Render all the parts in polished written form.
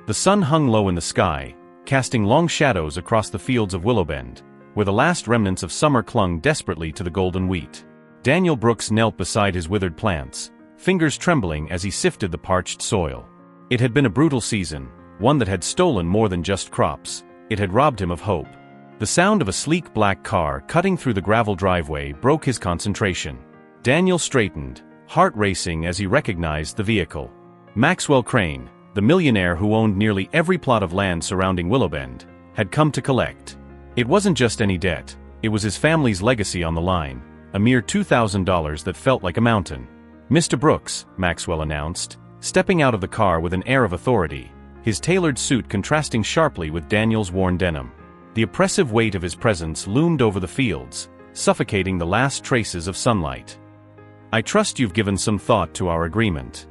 The sun hung low in the sky, casting long shadows across the fields of Willowbend, where the last remnants of summer clung desperately to the golden wheat. Daniel Brooks knelt beside his withered plants, fingers trembling as he sifted the parched soil. It had been a brutal season, one that had stolen more than just crops. It had robbed him of hope. The sound of a sleek black car cutting through the gravel driveway broke his concentration. Daniel straightened, heart racing as he recognized the vehicle. Maxwell Crane, the millionaire who owned nearly every plot of land surrounding Willowbend, had come to collect. It wasn't just any debt, it was his family's legacy on the line, a mere $2,000 that felt like a mountain. "Mr. Brooks," Maxwell announced, stepping out of the car with an air of authority, his tailored suit contrasting sharply with Daniel's worn denim. The oppressive weight of his presence loomed over the fields, suffocating the last traces of sunlight. "I trust you've given some thought to our agreement."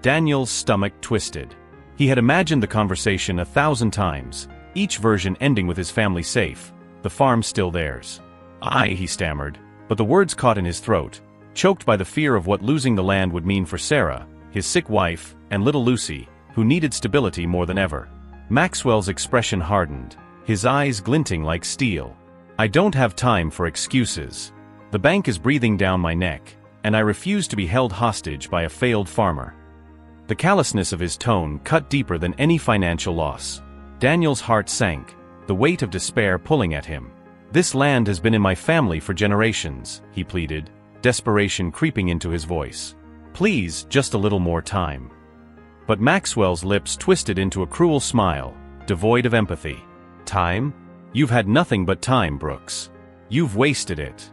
Daniel's stomach twisted. He had imagined the conversation 1,000 times, each version ending with his family safe, the farm still theirs. "Aye," he stammered, but the words caught in his throat, choked by the fear of what losing the land would mean for Sarah, his sick wife, and little Lucy, who needed stability more than ever. Maxwell's expression hardened, his eyes glinting like steel. "I don't have time for excuses. The bank is breathing down my neck, and I refuse to be held hostage by a failed farmer." The callousness of his tone cut deeper than any financial loss. Daniel's heart sank, the weight of despair pulling at him. "This land has been in my family for generations," he pleaded, desperation creeping into his voice. "Please, just a little more time." But Maxwell's lips twisted into a cruel smile, devoid of empathy. "Time? You've had nothing but time, Brooks. You've wasted it."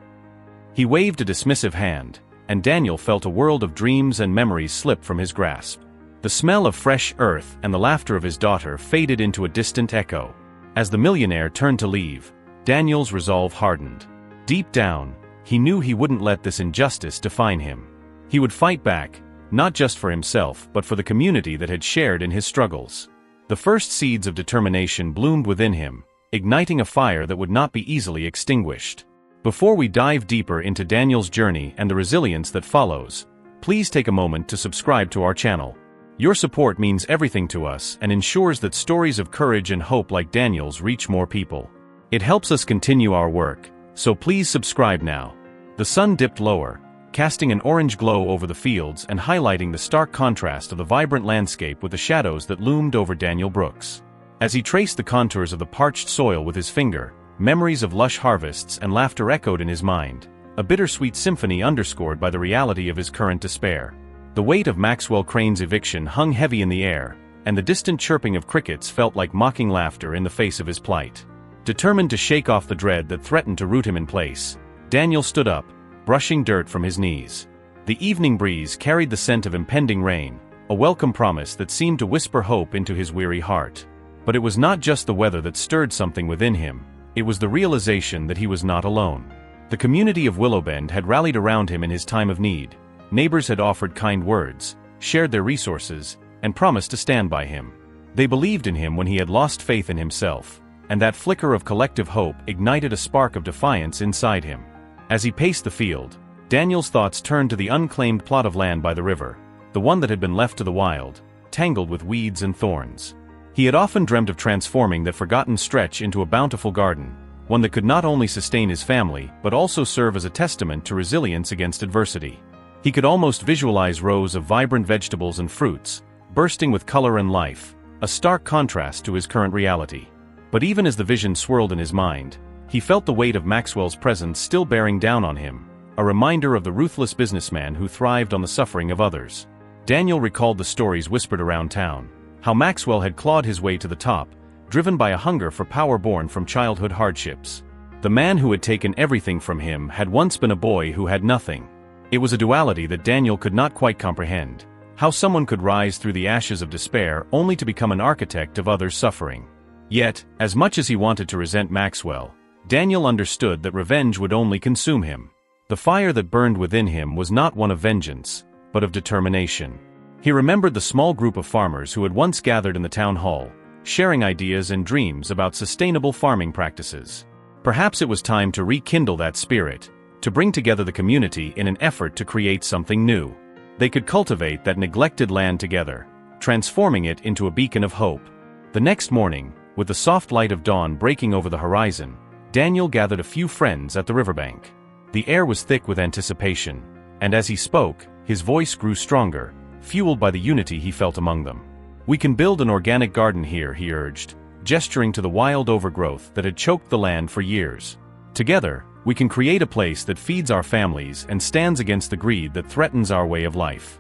He waved a dismissive hand, and Daniel felt a world of dreams and memories slip from his grasp. The smell of fresh earth and the laughter of his daughter faded into a distant echo. As the millionaire turned to leave, Daniel's resolve hardened. Deep down, he knew he wouldn't let this injustice define him. He would fight back, not just for himself but for the community that had shared in his struggles. The first seeds of determination bloomed within him, igniting a fire that would not be easily extinguished. Before we dive deeper into Daniel's journey and the resilience that follows, please take a moment to subscribe to our channel. Your support means everything to us and ensures that stories of courage and hope like Daniel's reach more people. It helps us continue our work, so please subscribe now. The sun dipped lower, casting an orange glow over the fields and highlighting the stark contrast of the vibrant landscape with the shadows that loomed over Daniel Brooks. As he traced the contours of the parched soil with his finger, memories of lush harvests and laughter echoed in his mind, a bittersweet symphony underscored by the reality of his current despair. The weight of Maxwell Crane's eviction hung heavy in the air, and the distant chirping of crickets felt like mocking laughter in the face of his plight. Determined to shake off the dread that threatened to root him in place, Daniel stood up, brushing dirt from his knees. The evening breeze carried the scent of impending rain, a welcome promise that seemed to whisper hope into his weary heart. But it was not just the weather that stirred something within him, it was the realization that he was not alone. The community of Willowbend had rallied around him in his time of need. Neighbors had offered kind words, shared their resources, and promised to stand by him. They believed in him when he had lost faith in himself, and that flicker of collective hope ignited a spark of defiance inside him. As he paced the field, Daniel's thoughts turned to the unclaimed plot of land by the river, the one that had been left to the wild, tangled with weeds and thorns. He had often dreamed of transforming that forgotten stretch into a bountiful garden, one that could not only sustain his family but also serve as a testament to resilience against adversity. He could almost visualize rows of vibrant vegetables and fruits, bursting with color and life, a stark contrast to his current reality. But even as the vision swirled in his mind, he felt the weight of Maxwell's presence still bearing down on him, a reminder of the ruthless businessman who thrived on the suffering of others. Daniel recalled the stories whispered around town, how Maxwell had clawed his way to the top, driven by a hunger for power born from childhood hardships. The man who had taken everything from him had once been a boy who had nothing. It was a duality that Daniel could not quite comprehend, how someone could rise through the ashes of despair only to become an architect of others' suffering. Yet, as much as he wanted to resent Maxwell, Daniel understood that revenge would only consume him. The fire that burned within him was not one of vengeance, but of determination. He remembered the small group of farmers who had once gathered in the town hall, sharing ideas and dreams about sustainable farming practices. Perhaps it was time to rekindle that spirit, to bring together the community in an effort to create something new. They could cultivate that neglected land together, transforming it into a beacon of hope. The next morning, with the soft light of dawn breaking over the horizon, Daniel gathered a few friends at the riverbank. The air was thick with anticipation, and as he spoke, his voice grew stronger, fueled by the unity he felt among them. "We can build an organic garden here," he urged, gesturing to the wild overgrowth that had choked the land for years. "Together, we can create a place that feeds our families and stands against the greed that threatens our way of life."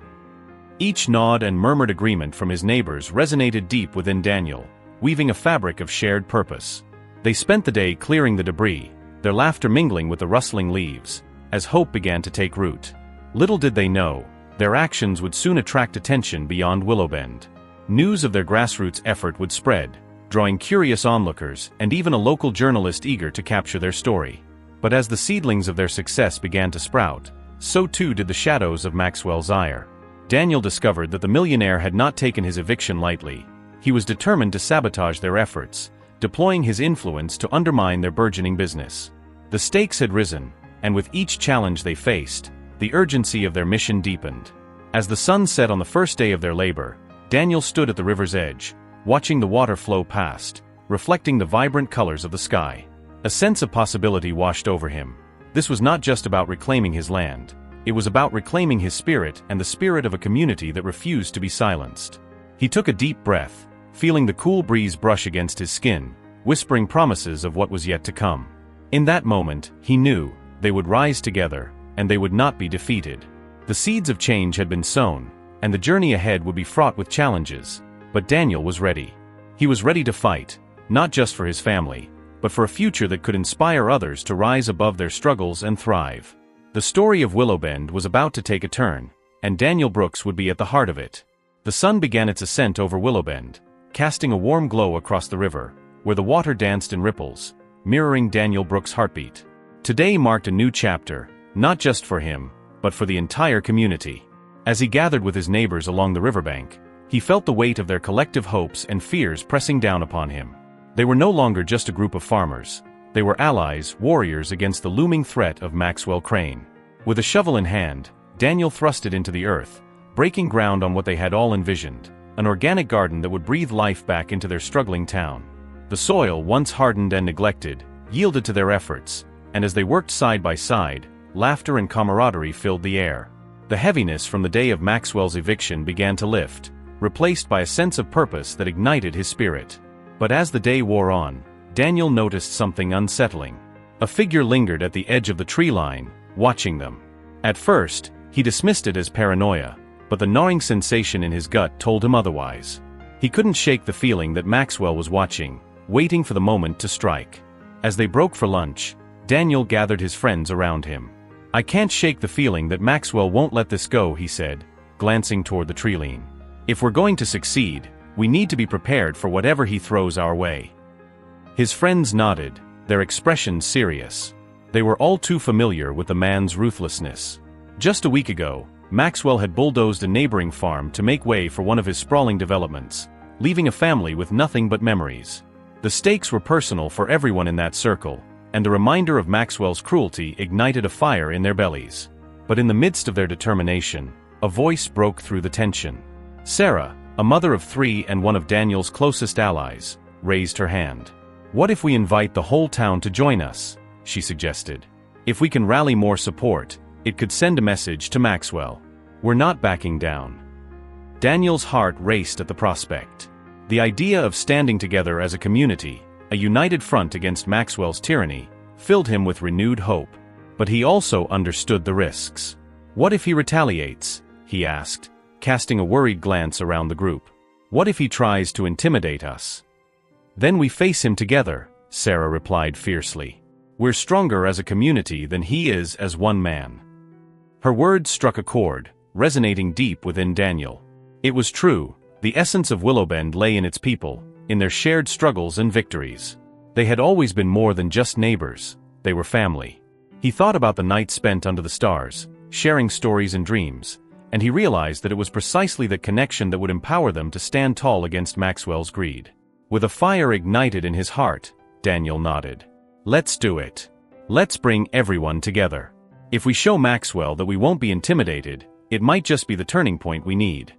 Each nod and murmured agreement from his neighbors resonated deep within Daniel, weaving a fabric of shared purpose. They spent the day clearing the debris, their laughter mingling with the rustling leaves, as hope began to take root. Little did they know, their actions would soon attract attention beyond Willowbend. News of their grassroots effort would spread, drawing curious onlookers and even a local journalist eager to capture their story. But as the seedlings of their success began to sprout, so too did the shadows of Maxwell's ire. Daniel discovered that the millionaire had not taken his eviction lightly. He was determined to sabotage their efforts, deploying his influence to undermine their burgeoning business. The stakes had risen, and with each challenge they faced, the urgency of their mission deepened. As the sun set on the first day of their labor, Daniel stood at the river's edge, watching the water flow past, reflecting the vibrant colors of the sky. A sense of possibility washed over him. This was not just about reclaiming his land. It was about reclaiming his spirit and the spirit of a community that refused to be silenced. He took a deep breath, feeling the cool breeze brush against his skin, whispering promises of what was yet to come. In that moment, he knew, they would rise together, and they would not be defeated. The seeds of change had been sown, and the journey ahead would be fraught with challenges. But Daniel was ready. He was ready to fight, not just for his family, but for a future that could inspire others to rise above their struggles and thrive. The story of Willowbend was about to take a turn, and Daniel Brooks would be at the heart of it. The sun began its ascent over Willowbend, casting a warm glow across the river, where the water danced in ripples, mirroring Daniel Brooks' heartbeat. Today marked a new chapter, not just for him, but for the entire community. As he gathered with his neighbors along the riverbank, he felt the weight of their collective hopes and fears pressing down upon him. They were no longer just a group of farmers. They were allies, warriors against the looming threat of Maxwell Crane. With a shovel in hand, Daniel thrust it into the earth, breaking ground on what they had all envisioned, an organic garden that would breathe life back into their struggling town. The soil, once hardened and neglected, yielded to their efforts, and as they worked side by side, laughter and camaraderie filled the air. The heaviness from the day of Maxwell's eviction began to lift, replaced by a sense of purpose that ignited his spirit. But as the day wore on, Daniel noticed something unsettling. A figure lingered at the edge of the tree line, watching them. At first, he dismissed it as paranoia, but the gnawing sensation in his gut told him otherwise. He couldn't shake the feeling that Maxwell was watching, waiting for the moment to strike. As they broke for lunch, Daniel gathered his friends around him. "I can't shake the feeling that Maxwell won't let this go," he said, glancing toward the treeline. "If we're going to succeed, we need to be prepared for whatever he throws our way." His friends nodded, their expressions serious. They were all too familiar with the man's ruthlessness. Just a week ago, Maxwell had bulldozed a neighboring farm to make way for one of his sprawling developments, leaving a family with nothing but memories. The stakes were personal for everyone in that circle, and the reminder of Maxwell's cruelty ignited a fire in their bellies. But in the midst of their determination, a voice broke through the tension. Sarah, a mother of 3 and one of Daniel's closest allies, raised her hand. "What if we invite the whole town to join us?" she suggested. "If we can rally more support, it could send a message to Maxwell. We're not backing down." Daniel's heart raced at the prospect. The idea of standing together as a community, a united front against Maxwell's tyranny, filled him with renewed hope. But he also understood the risks. "What if he retaliates?" he asked, casting a worried glance around the group. "What if he tries to intimidate us?" "Then we face him together," Sarah replied fiercely. "We're stronger as a community than he is as one man." Her words struck a chord, resonating deep within Daniel. It was true, the essence of Willowbend lay in its people, in their shared struggles and victories. They had always been more than just neighbors, they were family. He thought about the nights spent under the stars, sharing stories and dreams, and he realized that it was precisely that connection that would empower them to stand tall against Maxwell's greed. With a fire ignited in his heart, Daniel nodded. "Let's do it. Let's bring everyone together. If we show Maxwell that we won't be intimidated, it might just be the turning point we need."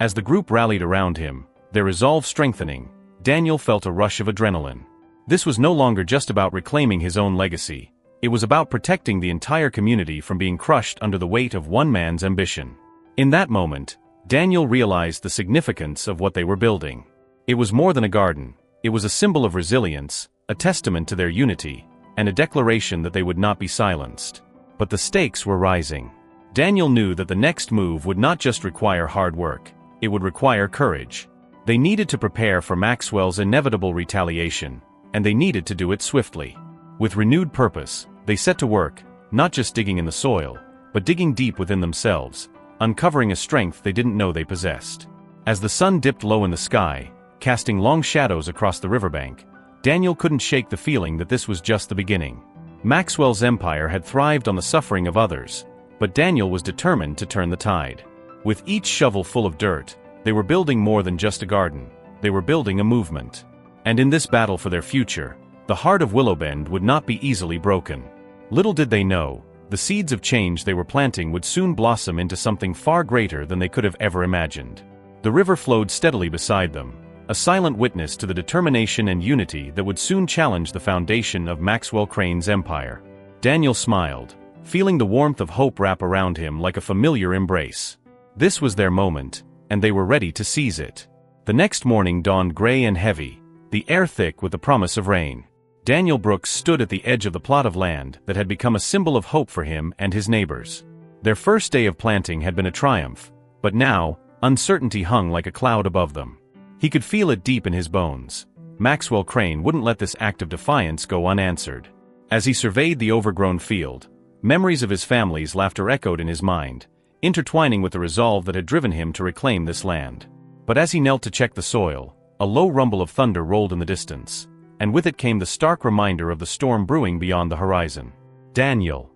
As the group rallied around him, their resolve strengthening, Daniel felt a rush of adrenaline. This was no longer just about reclaiming his own legacy. It was about protecting the entire community from being crushed under the weight of one man's ambition. In that moment, Daniel realized the significance of what they were building. It was more than a garden. It was a symbol of resilience, a testament to their unity, and a declaration that they would not be silenced. But the stakes were rising. Daniel knew that the next move would not just require hard work, it would require courage. They needed to prepare for Maxwell's inevitable retaliation, and they needed to do it swiftly. With renewed purpose, they set to work, not just digging in the soil, but digging deep within themselves, uncovering a strength they didn't know they possessed. As the sun dipped low in the sky, casting long shadows across the riverbank, Daniel couldn't shake the feeling that this was just the beginning. Maxwell's empire had thrived on the suffering of others, but Daniel was determined to turn the tide. With each shovel full of dirt, they were building more than just a garden. They were building a movement. And in this battle for their future, the heart of Willowbend would not be easily broken. Little did they know, the seeds of change they were planting would soon blossom into something far greater than they could have ever imagined. The river flowed steadily beside them, a silent witness to the determination and unity that would soon challenge the foundation of Maxwell Crane's empire. Daniel smiled, feeling the warmth of hope wrap around him like a familiar embrace. This was their moment, and they were ready to seize it. The next morning dawned gray and heavy, the air thick with the promise of rain. Daniel Brooks stood at the edge of the plot of land that had become a symbol of hope for him and his neighbors. Their first day of planting had been a triumph, but now, uncertainty hung like a cloud above them. He could feel it deep in his bones. Maxwell Crane wouldn't let this act of defiance go unanswered. As he surveyed the overgrown field, memories of his family's laughter echoed in his mind, intertwining with the resolve that had driven him to reclaim this land. But as he knelt to check the soil, a low rumble of thunder rolled in the distance, and with it came the stark reminder of the storm brewing beyond the horizon. Daniel.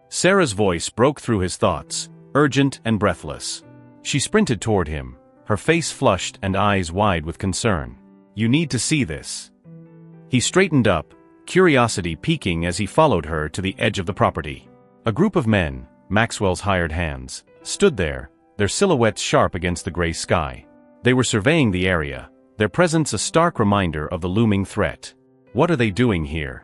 Sarah's voice broke through his thoughts, urgent and breathless. She sprinted toward him, her face flushed and eyes wide with concern. "You need to see this." He straightened up, curiosity piquing as he followed her to the edge of the property. A group of men, Maxwell's hired hands, stood there, their silhouettes sharp against the gray sky. They were surveying the area, their presence a stark reminder of the looming threat. What are they doing here?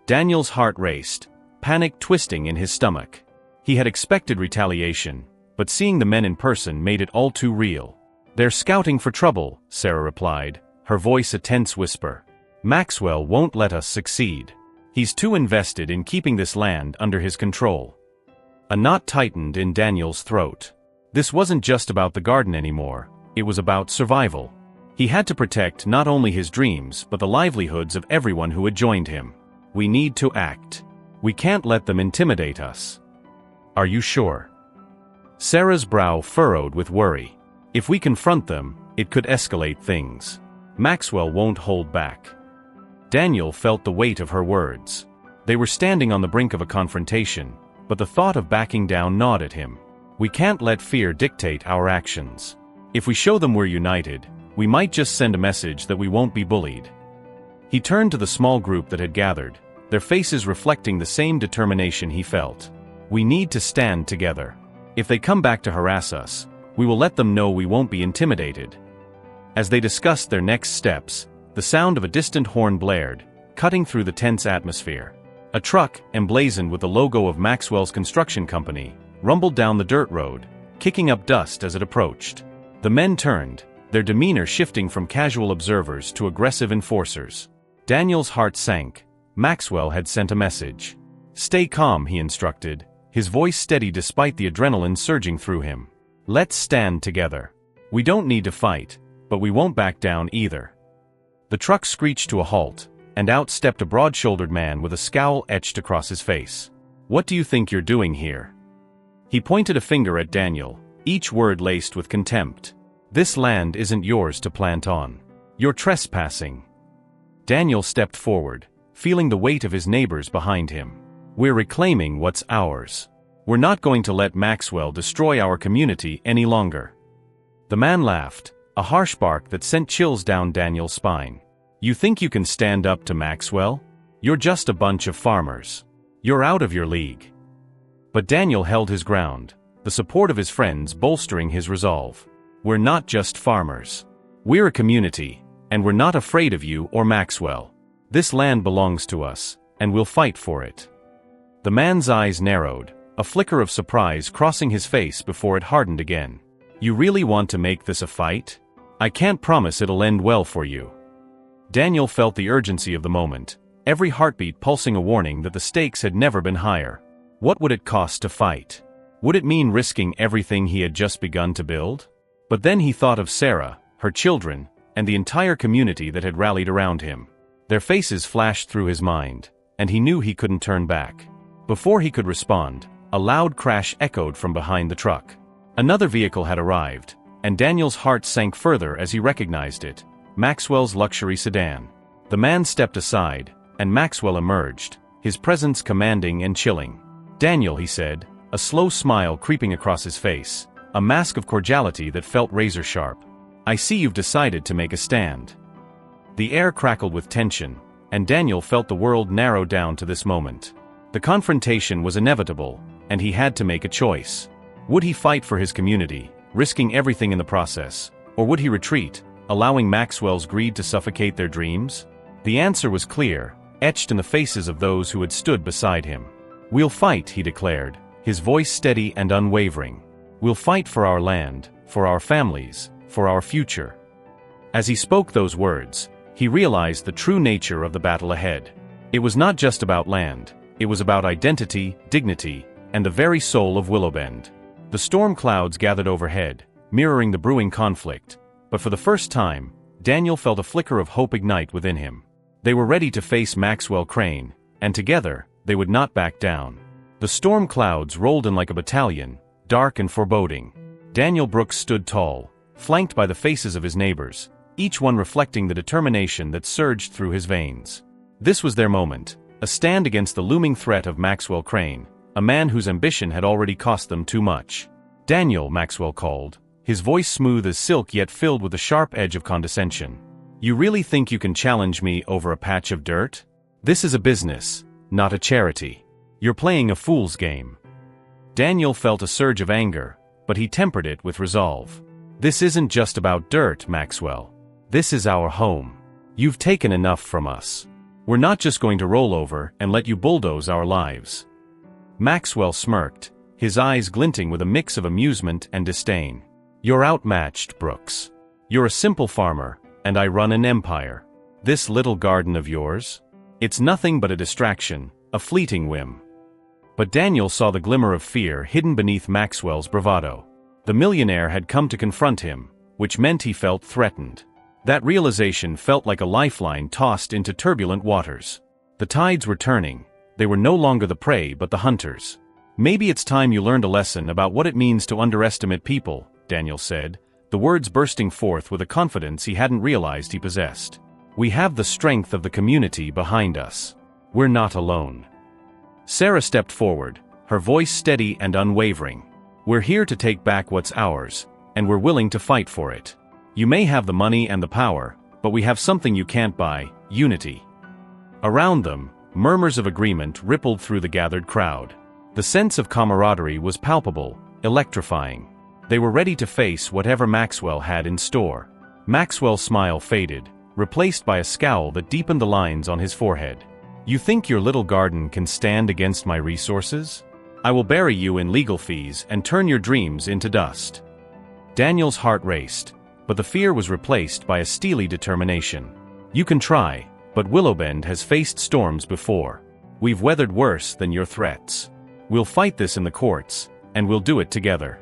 Daniel's heart raced, panic twisting in his stomach. He had expected retaliation, but seeing the men in person made it all too real. "They're scouting for trouble," Sarah replied, her voice a tense whisper. "Maxwell won't let us succeed. He's too invested in keeping this land under his control." A knot tightened in Daniel's throat. This wasn't just about the garden anymore, it was about survival. He had to protect not only his dreams but the livelihoods of everyone who had joined him. "We need to act. We can't let them intimidate us." "Are you sure?" Sarah's brow furrowed with worry. "If we confront them, it could escalate things. Maxwell won't hold back." Daniel felt the weight of her words. They were standing on the brink of a confrontation, but the thought of backing down gnawed at him. "We can't let fear dictate our actions. If we show them we're united, we might just send a message that we won't be bullied." He turned to the small group that had gathered, their faces reflecting the same determination he felt. "We need to stand together. If they come back to harass us, we will let them know we won't be intimidated." As they discussed their next steps, the sound of a distant horn blared, cutting through the tense atmosphere. A truck, emblazoned with the logo of Maxwell's construction company, rumbled down the dirt road, kicking up dust as it approached. The men turned, their demeanor shifting from casual observers to aggressive enforcers. Daniel's heart sank. Maxwell had sent a message. "Stay calm," he instructed, his voice steady despite the adrenaline surging through him. "Let's stand together. We don't need to fight, but we won't back down either." The truck screeched to a halt, and out stepped a broad-shouldered man with a scowl etched across his face. "What do you think you're doing here?" He pointed a finger at Daniel, each word laced with contempt. "This land isn't yours to plant on. You're trespassing." Daniel stepped forward, feeling the weight of his neighbors behind him. "We're reclaiming what's ours. We're not going to let Maxwell destroy our community any longer." The man laughed, a harsh bark that sent chills down Daniel's spine. "You think you can stand up to Maxwell? You're just a bunch of farmers. You're out of your league." But Daniel held his ground, the support of his friends bolstering his resolve. We're not just farmers. We're a community, and we're not afraid of you or Maxwell. This land belongs to us, and we'll fight for it." The man's eyes narrowed, a flicker of surprise crossing his face before it hardened again. "You really want to make this a fight? I can't promise it'll end well for you." Daniel felt the urgency of the moment, every heartbeat pulsing a warning that the stakes had never been higher. What would it cost to fight? Would it mean risking everything he had just begun to build? But then he thought of Sarah, her children, and the entire community that had rallied around him. Their faces flashed through his mind, and he knew he couldn't turn back. Before he could respond, a loud crash echoed from behind the truck. Another vehicle had arrived, and Daniel's heart sank further as he recognized it, Maxwell's luxury sedan. The man stepped aside, and Maxwell emerged, his presence commanding and chilling. "Daniel," he said, a slow smile creeping across his face, a mask of cordiality that felt razor-sharp. "I see you've decided to make a stand." The air crackled with tension, and Daniel felt the world narrow down to this moment. The confrontation was inevitable, and he had to make a choice. Would he fight for his community, risking everything in the process, or would he retreat, allowing Maxwell's greed to suffocate their dreams? The answer was clear, etched in the faces of those who had stood beside him. "We'll fight," he declared, his voice steady and unwavering. "We'll fight for our land, for our families, for our future." As he spoke those words, he realized the true nature of the battle ahead. It was not just about land, it was about identity, dignity, and the very soul of Willowbend. The storm clouds gathered overhead, mirroring the brewing conflict, but for the first time, Daniel felt a flicker of hope ignite within him. They were ready to face Maxwell Crane, and together, they would not back down. The storm clouds rolled in like a battalion, dark and foreboding. Daniel Brooks stood tall, flanked by the faces of his neighbors, each one reflecting the determination that surged through his veins. This was their moment, a stand against the looming threat of Maxwell Crane, a man whose ambition had already cost them too much. "Daniel," Maxwell called, his voice smooth as silk yet filled with a sharp edge of condescension. "You really think you can challenge me over a patch of dirt? This is a business, not a charity. You're playing a fool's game." Daniel felt a surge of anger, but he tempered it with resolve. "This isn't just about dirt, Maxwell. This is our home. You've taken enough from us. We're not just going to roll over and let you bulldoze our lives." Maxwell smirked, his eyes glinting with a mix of amusement and disdain. "You're outmatched, Brooks. You're a simple farmer, and I run an empire. This little garden of yours? It's nothing but a distraction, a fleeting whim." But Daniel saw the glimmer of fear hidden beneath Maxwell's bravado. The millionaire had come to confront him, which meant he felt threatened. That realization felt like a lifeline tossed into turbulent waters. The tides were turning. They were no longer the prey but the hunters. "Maybe it's time you learned a lesson about what it means to underestimate people," Daniel said, the words bursting forth with a confidence he hadn't realized he possessed. "We have the strength of the community behind us. We're not alone." Sarah stepped forward, her voice steady and unwavering. "We're here to take back what's ours, and we're willing to fight for it. You may have the money and the power, but we have something you can't buy: unity." Around them, murmurs of agreement rippled through the gathered crowd. The sense of camaraderie was palpable, electrifying. They were ready to face whatever Maxwell had in store. Maxwell's smile faded, replaced by a scowl that deepened the lines on his forehead. "You think your little garden can stand against my resources? I will bury you in legal fees and turn your dreams into dust." Daniel's heart raced, but the fear was replaced by a steely determination. "You can try, but Willowbend has faced storms before. We've weathered worse than your threats. We'll fight this in the courts, and we'll do it together."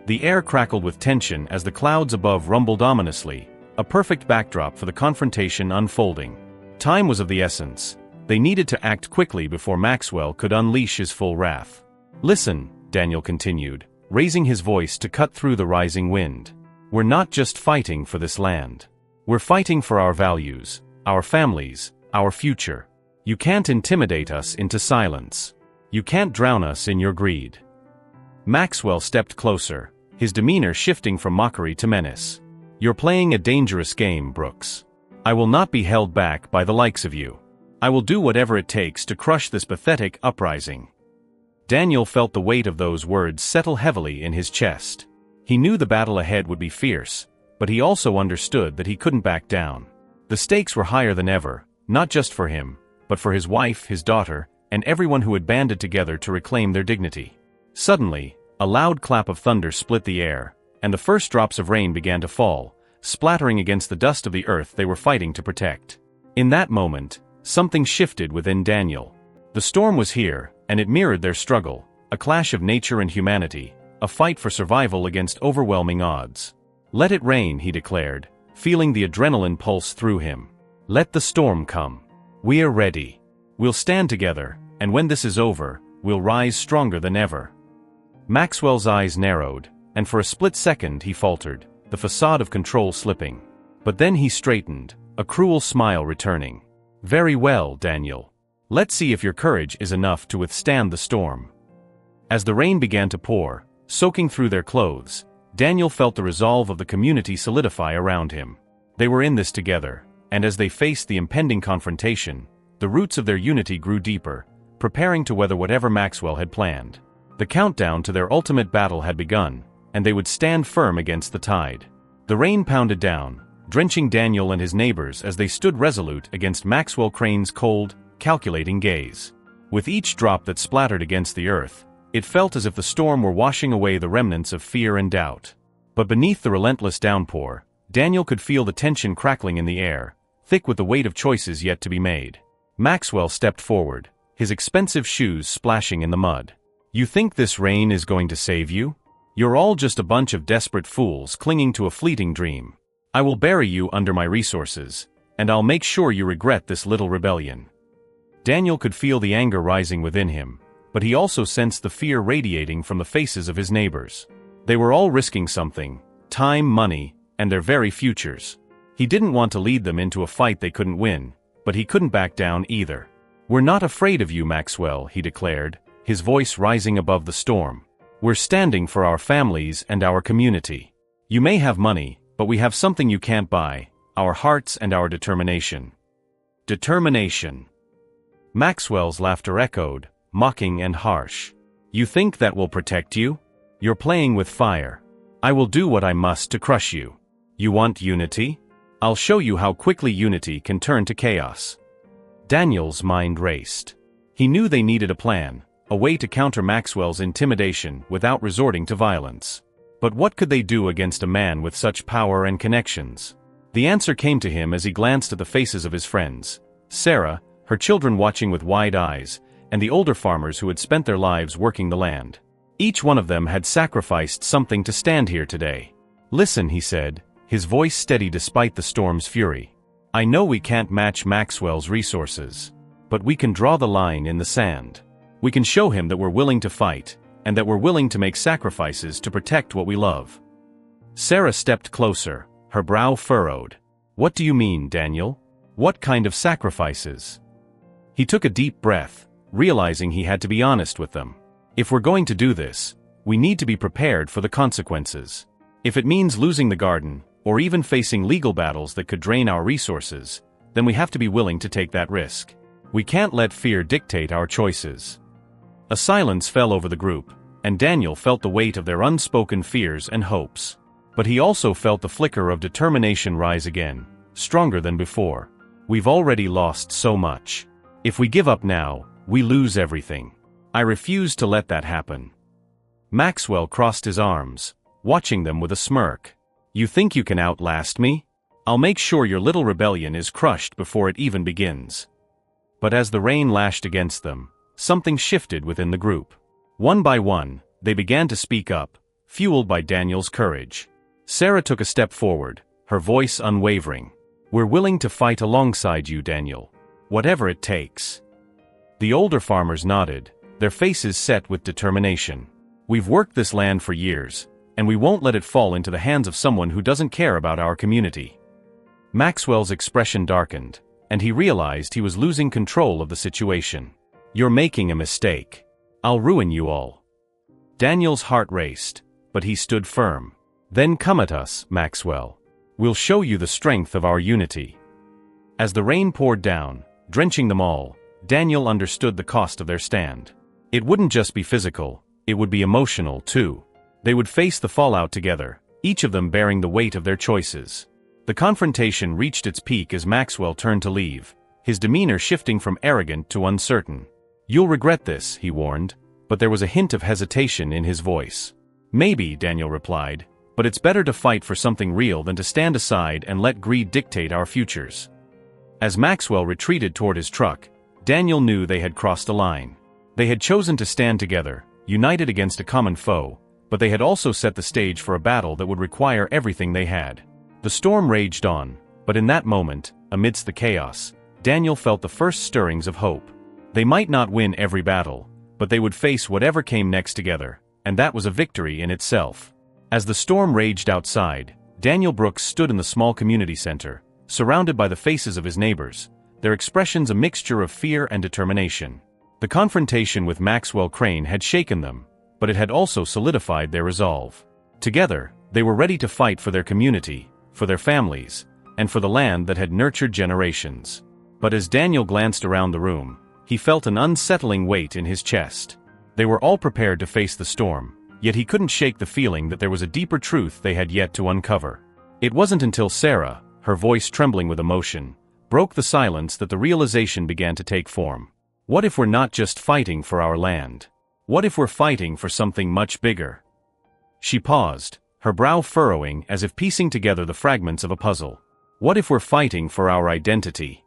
The air crackled with tension as the clouds above rumbled ominously, a perfect backdrop for the confrontation unfolding. Time was of the essence. They needed to act quickly before Maxwell could unleash his full wrath. "Listen," Daniel continued, raising his voice to cut through the rising wind. "We're not just fighting for this land. We're fighting for our values, our families, our future. You can't intimidate us into silence. You can't drown us in your greed." Maxwell stepped closer, his demeanor shifting from mockery to menace. "You're playing a dangerous game, Brooks. I will not be held back by the likes of you. I will do whatever it takes to crush this pathetic uprising." Daniel felt the weight of those words settle heavily in his chest. He knew the battle ahead would be fierce, but he also understood that he couldn't back down. The stakes were higher than ever, not just for him, but for his wife, his daughter, and everyone who had banded together to reclaim their dignity. Suddenly, a loud clap of thunder split the air, and the first drops of rain began to fall, splattering against the dust of the earth they were fighting to protect. In that moment, something shifted within Daniel. The storm was here, and it mirrored their struggle, a clash of nature and humanity, a fight for survival against overwhelming odds. "Let it rain," he declared, feeling the adrenaline pulse through him. "Let the storm come. We are ready. We'll stand together, and when this is over, we'll rise stronger than ever." Maxwell's eyes narrowed, and for a split second he faltered, the facade of control slipping. But then he straightened, a cruel smile returning. "Very well, Daniel. Let's see if your courage is enough to withstand the storm." As the rain began to pour, soaking through their clothes, Daniel felt the resolve of the community solidify around him. They were in this together, and as they faced the impending confrontation, the roots of their unity grew deeper, preparing to weather whatever Maxwell had planned. The countdown to their ultimate battle had begun, and they would stand firm against the tide. The rain pounded down, drenching Daniel and his neighbors as they stood resolute against Maxwell Crane's cold, calculating gaze. With each drop that splattered against the earth, it felt as if the storm were washing away the remnants of fear and doubt. But beneath the relentless downpour, Daniel could feel the tension crackling in the air, thick with the weight of choices yet to be made. Maxwell stepped forward, his expensive shoes splashing in the mud. "You think this rain is going to save you? You're all just a bunch of desperate fools clinging to a fleeting dream. I will bury you under my resources, and I'll make sure you regret this little rebellion." Daniel could feel the anger rising within him, but he also sensed the fear radiating from the faces of his neighbors. They were all risking something: time, money, and their very futures. He didn't want to lead them into a fight they couldn't win, but he couldn't back down either. "We're not afraid of you, Maxwell," he declared, his voice rising above the storm. "We're standing for our families and our community. You may have money, but we have something you can't buy: our hearts and our determination." Determination. Maxwell's laughter echoed, mocking and harsh. "You think that will protect you? You're playing with fire. I will do what I must to crush you. You want unity? I'll show you how quickly unity can turn to chaos." Daniel's mind raced. He knew they needed a plan, a way to counter Maxwell's intimidation without resorting to violence. But what could they do against a man with such power and connections? The answer came to him as he glanced at the faces of his friends: Sarah, her children watching with wide eyes, and the older farmers who had spent their lives working the land. Each one of them had sacrificed something to stand here today. "Listen," he said, his voice steady despite the storm's fury. "I know we can't match Maxwell's resources, but we can draw the line in the sand. We can show him that we're willing to fight, and that we're willing to make sacrifices to protect what we love." Sarah stepped closer, her brow furrowed. "What do you mean, Daniel? What kind of sacrifices?" He took a deep breath, realizing he had to be honest with them. "If we're going to do this, we need to be prepared for the consequences. If it means losing the garden, or even facing legal battles that could drain our resources, then we have to be willing to take that risk. We can't let fear dictate our choices." A silence fell over the group, and Daniel felt the weight of their unspoken fears and hopes. But he also felt the flicker of determination rise again, stronger than before. "We've already lost so much. If we give up now, we lose everything. I refuse to let that happen." Maxwell crossed his arms, watching them with a smirk. "You think you can outlast me? I'll make sure your little rebellion is crushed before it even begins." But as the rain lashed against them, something shifted within the group. One by one, they began to speak up, fueled by Daniel's courage. Sarah took a step forward, her voice unwavering. "We're willing to fight alongside you, Daniel. Whatever it takes." The older farmers nodded, their faces set with determination. "We've worked this land for years, and we won't let it fall into the hands of someone who doesn't care about our community." Maxwell's expression darkened, and he realized he was losing control of the situation. "You're making a mistake. I'll ruin you all." Daniel's heart raced, but he stood firm. "Then come at us, Maxwell. We'll show you the strength of our unity." As the rain poured down, drenching them all, Daniel understood the cost of their stand. It wouldn't just be physical, it would be emotional too. They would face the fallout together, each of them bearing the weight of their choices. The confrontation reached its peak as Maxwell turned to leave, his demeanor shifting from arrogant to uncertain. "You'll regret this," he warned, but there was a hint of hesitation in his voice. "Maybe," Daniel replied, "but it's better to fight for something real than to stand aside and let greed dictate our futures." As Maxwell retreated toward his truck, Daniel knew they had crossed a line. They had chosen to stand together, united against a common foe, but they had also set the stage for a battle that would require everything they had. The storm raged on, but in that moment, amidst the chaos, Daniel felt the first stirrings of hope. They might not win every battle, but they would face whatever came next together, and that was a victory in itself. As the storm raged outside, Daniel Brooks stood in the small community center, surrounded by the faces of his neighbors, their expressions a mixture of fear and determination. The confrontation with Maxwell Crane had shaken them, but it had also solidified their resolve. Together, they were ready to fight for their community, for their families, and for the land that had nurtured generations. But as Daniel glanced around the room, he felt an unsettling weight in his chest. They were all prepared to face the storm, yet he couldn't shake the feeling that there was a deeper truth they had yet to uncover. It wasn't until Sarah, her voice trembling with emotion, broke the silence that the realization began to take form. What if we're not just fighting for our land? What if we're fighting for something much bigger? She paused, her brow furrowing as if piecing together the fragments of a puzzle. What if we're fighting for our identity?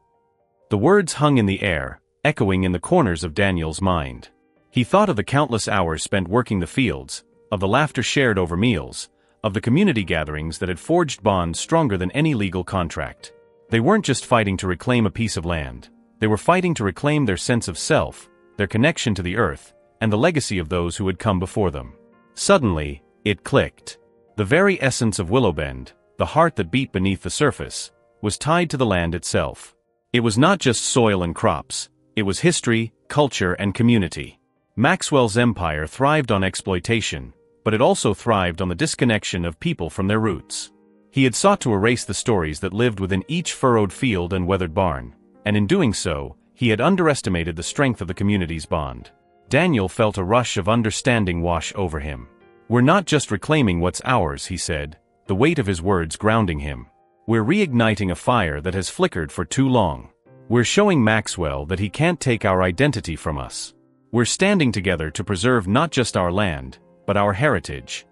The words hung in the air, echoing in the corners of Daniel's mind. He thought of the countless hours spent working the fields, of the laughter shared over meals, of the community gatherings that had forged bonds stronger than any legal contract. They weren't just fighting to reclaim a piece of land. They were fighting to reclaim their sense of self, their connection to the earth, and the legacy of those who had come before them. Suddenly, it clicked. The very essence of Willowbend, the heart that beat beneath the surface, was tied to the land itself. It was not just soil and crops, it was history, culture, and community. Maxwell's empire thrived on exploitation, but it also thrived on the disconnection of people from their roots. He had sought to erase the stories that lived within each furrowed field and weathered barn, and in doing so, he had underestimated the strength of the community's bond. Daniel felt a rush of understanding wash over him. "We're not just reclaiming what's ours," he said, the weight of his words grounding him. "We're reigniting a fire that has flickered for too long. We're showing Maxwell that he can't take our identity from us. We're standing together to preserve not just our land, but our heritage."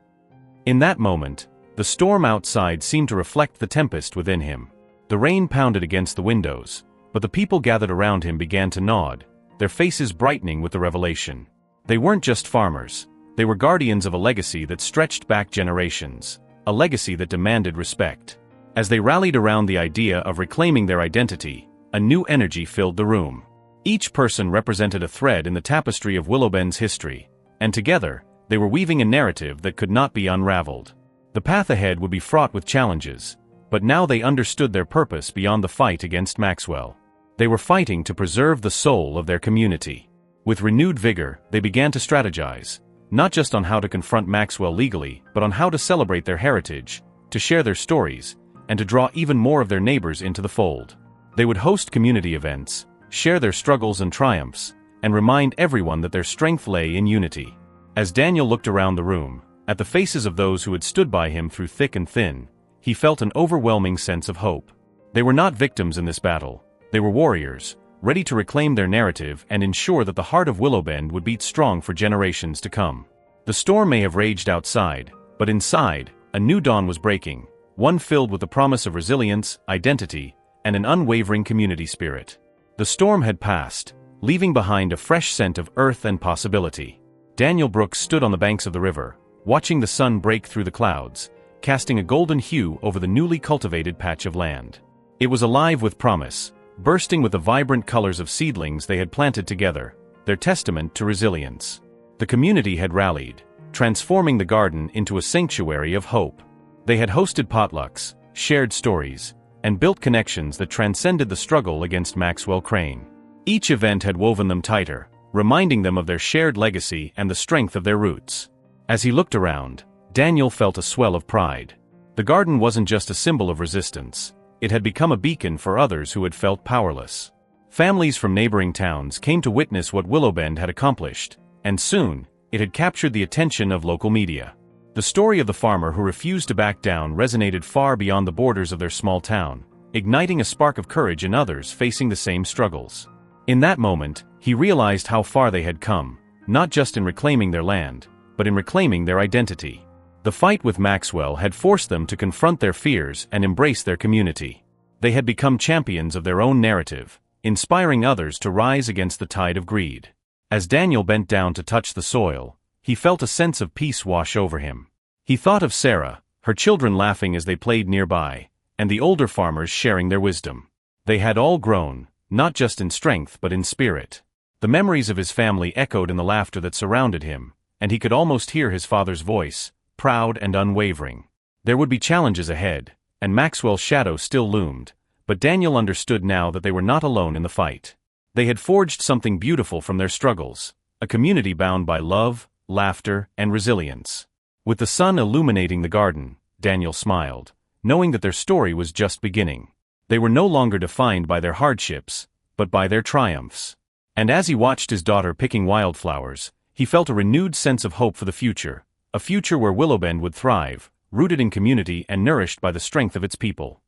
In that moment, the storm outside seemed to reflect the tempest within him. The rain pounded against the windows, but the people gathered around him began to nod, their faces brightening with the revelation. They weren't just farmers. They were guardians of a legacy that stretched back generations, a legacy that demanded respect. As they rallied around the idea of reclaiming their identity, a new energy filled the room. Each person represented a thread in the tapestry of Willowbend's history, and together, they were weaving a narrative that could not be unraveled. The path ahead would be fraught with challenges, but now they understood their purpose beyond the fight against Maxwell. They were fighting to preserve the soul of their community. With renewed vigor, they began to strategize, not just on how to confront Maxwell legally, but on how to celebrate their heritage, to share their stories, and to draw even more of their neighbors into the fold. They would host community events, share their struggles and triumphs, and remind everyone that their strength lay in unity. As Daniel looked around the room, at the faces of those who had stood by him through thick and thin, he felt an overwhelming sense of hope. They were not victims in this battle. They were warriors, ready to reclaim their narrative and ensure that the heart of Willowbend would beat strong for generations to come. The storm may have raged outside, but inside, a new dawn was breaking, one filled with the promise of resilience, identity, and an unwavering community spirit. The storm had passed, leaving behind a fresh scent of earth and possibility. Daniel Brooks stood on the banks of the river, watching the sun break through the clouds, casting a golden hue over the newly cultivated patch of land. It was alive with promise, bursting with the vibrant colors of seedlings they had planted together, their testament to resilience. The community had rallied, transforming the garden into a sanctuary of hope. They had hosted potlucks, shared stories, and built connections that transcended the struggle against Maxwell Crane. Each event had woven them tighter, reminding them of their shared legacy and the strength of their roots. As he looked around, Daniel felt a swell of pride. The garden wasn't just a symbol of resistance. It had become a beacon for others who had felt powerless. Families from neighboring towns came to witness what Willowbend had accomplished, and soon, it had captured the attention of local media. The story of the farmer who refused to back down resonated far beyond the borders of their small town, igniting a spark of courage in others facing the same struggles. In that moment, he realized how far they had come, not just in reclaiming their land, but in reclaiming their identity. The fight with Maxwell had forced them to confront their fears and embrace their community. They had become champions of their own narrative, inspiring others to rise against the tide of greed. As Daniel bent down to touch the soil, he felt a sense of peace wash over him. He thought of Sarah, her children laughing as they played nearby, and the older farmers sharing their wisdom. They had all grown, not just in strength but in spirit. The memories of his family echoed in the laughter that surrounded him, and he could almost hear his father's voice, proud and unwavering. There would be challenges ahead, and Maxwell's shadow still loomed, but Daniel understood now that they were not alone in the fight. They had forged something beautiful from their struggles, a community bound by love, laughter, and resilience. With the sun illuminating the garden, Daniel smiled, knowing that their story was just beginning. They were no longer defined by their hardships, but by their triumphs. And as he watched his daughter picking wildflowers, he felt a renewed sense of hope for the future, a future where Willowbend would thrive, rooted in community and nourished by the strength of its people.